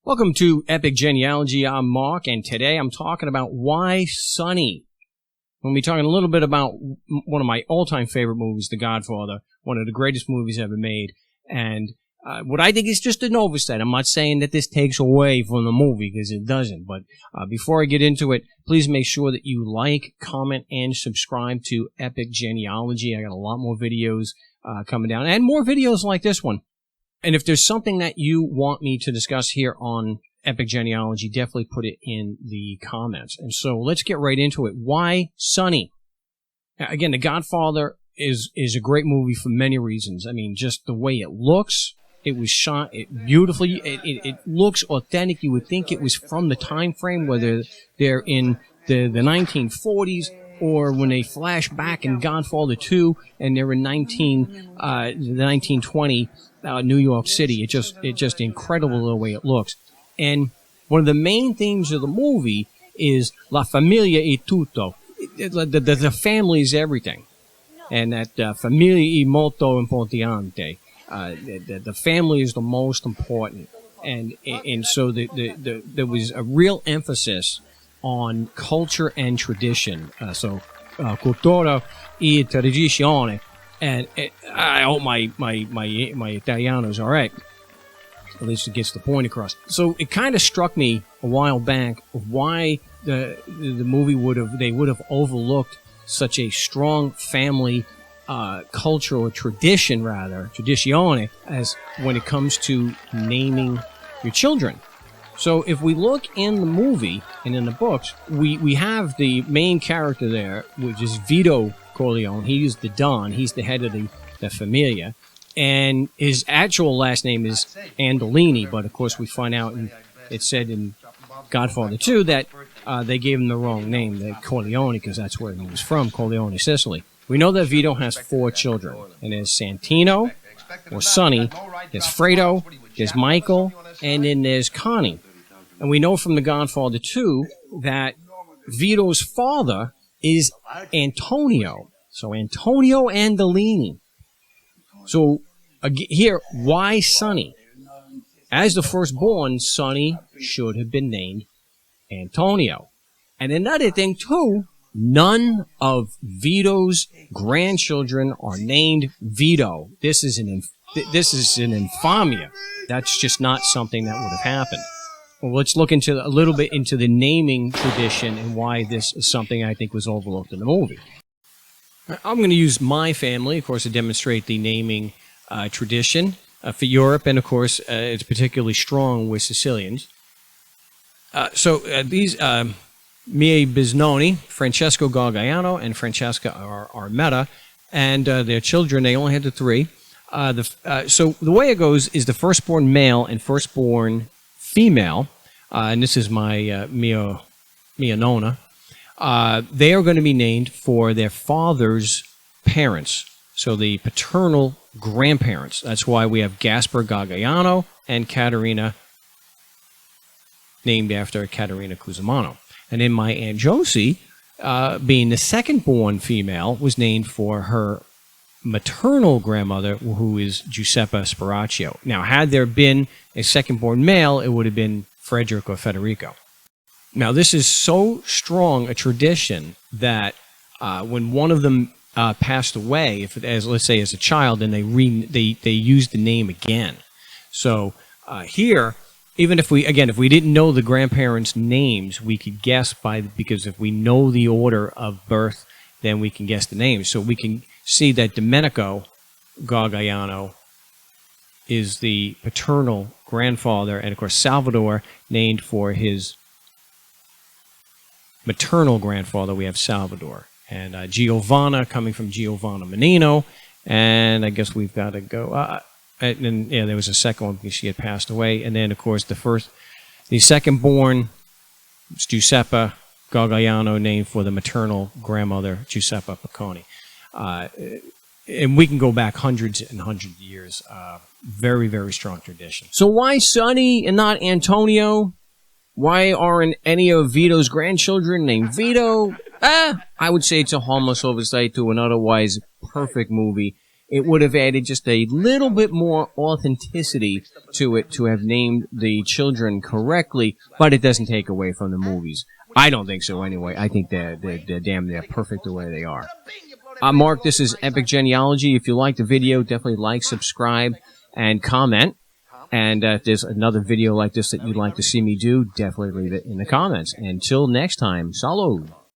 Welcome to Epic Genealogy. I'm Mark, and today I'm talking about Why Sonny. I'm going to be talking a little bit about one of my all-time favorite movies, The Godfather, one of the greatest movies ever made, and what I think is just an oversight. I'm not saying that this takes away from the movie, because it doesn't, but before I get into it, please make sure that you like, comment, and subscribe to Epic Genealogy. I got a lot more videos coming down, and more videos like this one. And if there's something that you want me to discuss here on Epic Genealogy, definitely put it in the comments. And so let's get right into it. Why Sonny? Again, The Godfather is a great movie for many reasons. I mean, just the way it looks. It was shot beautifully. It looks authentic. You would think it was from the time frame, whether they're in the 1940s or when they flash back in Godfather 2 and they're in the 1920 New York City. It's just incredible the way it looks. And one of the main themes of the movie is La Familia è tutto. The family is everything. And that familia è molto importante. The family is the most important. And so there was a real emphasis on culture and tradition. Cultura e tradizione. And I hope my Italiano is all right. At least it gets the point across. So it kind of struck me a while back of why the movie would have overlooked such a strong family culture, or tradition rather, tradizione, as when it comes to naming your children. So if we look in the movie and in the books, we have the main character there, which is Vito Corleone. He's the Don. He's the head of the familia. And his actual last name is Andolini, but of course we find out, and it said in Godfather 2 that they gave him the wrong name, the Corleone, because that's where he was from, Corleone, Sicily. We know that Vito has 4 children, and there's Santino, or Sonny, there's Fredo, there's Michael, and then there's Connie. And we know from the Godfather 2 that Vito's father is Antonio. So Antonio Andolini. So here, why Sonny? As the firstborn, Sonny should have been named Antonio. And another thing too, none of Vito's grandchildren are named Vito. This is an infamia. That's just not something that would have happened. Well, let's look into a little bit into the naming tradition and why this is something I think was overlooked in the movie. I'm going to use my family, of course, to demonstrate the naming tradition for Europe, and of course, it's particularly strong with Sicilians. These miei bisnonni, Francesco Gargaiano and Francesca Armetta, and their children, they only had the 3. So the way it goes is the firstborn male and firstborn female, and this is my mia nonna, they are going to be named for their father's parents, so the paternal grandparents. That's why we have Gaspar Gargaiano and Caterina, named after Caterina Cusimano. And then my Aunt Josie, being the second-born female, was named for her maternal grandmother, who is Giuseppe Sparacchio. Now, had there been a second-born male, it would have been Frederick or Federico. Now, this is so strong a tradition that when one of them passed away, let's say as a child, then they used the name again. So here, even if we didn't know the grandparents' names, we could guess because if we know the order of birth, then we can guess the names. So we can see that Domenico Gargaiano is the paternal grandfather, and of course Salvador, named for his maternal grandfather, we have Salvador. And Giovanna, coming from Giovanna Menino, and I guess we've got to go. And then, there was a second one because she had passed away. And then, of course, the second born, Giuseppe Gargaiano, named for the maternal grandmother, Giuseppe Picconi. And we can go back hundreds and hundreds of years. Very, very strong tradition. So why Sonny and not Antonio? Why aren't any of Vito's grandchildren named Vito? I would say it's a harmless oversight to an otherwise perfect movie. it would have added just a little bit more authenticity to it to have named the children correctly, but it doesn't take away from the movies. I don't think so anyway. I think they're damn near perfect the way they are. Mark, this is Epic Genealogy. If you like the video, definitely like, subscribe, and comment. And if there's another video like this that you'd like to see me do, definitely leave it in the comments. Until next time, salud.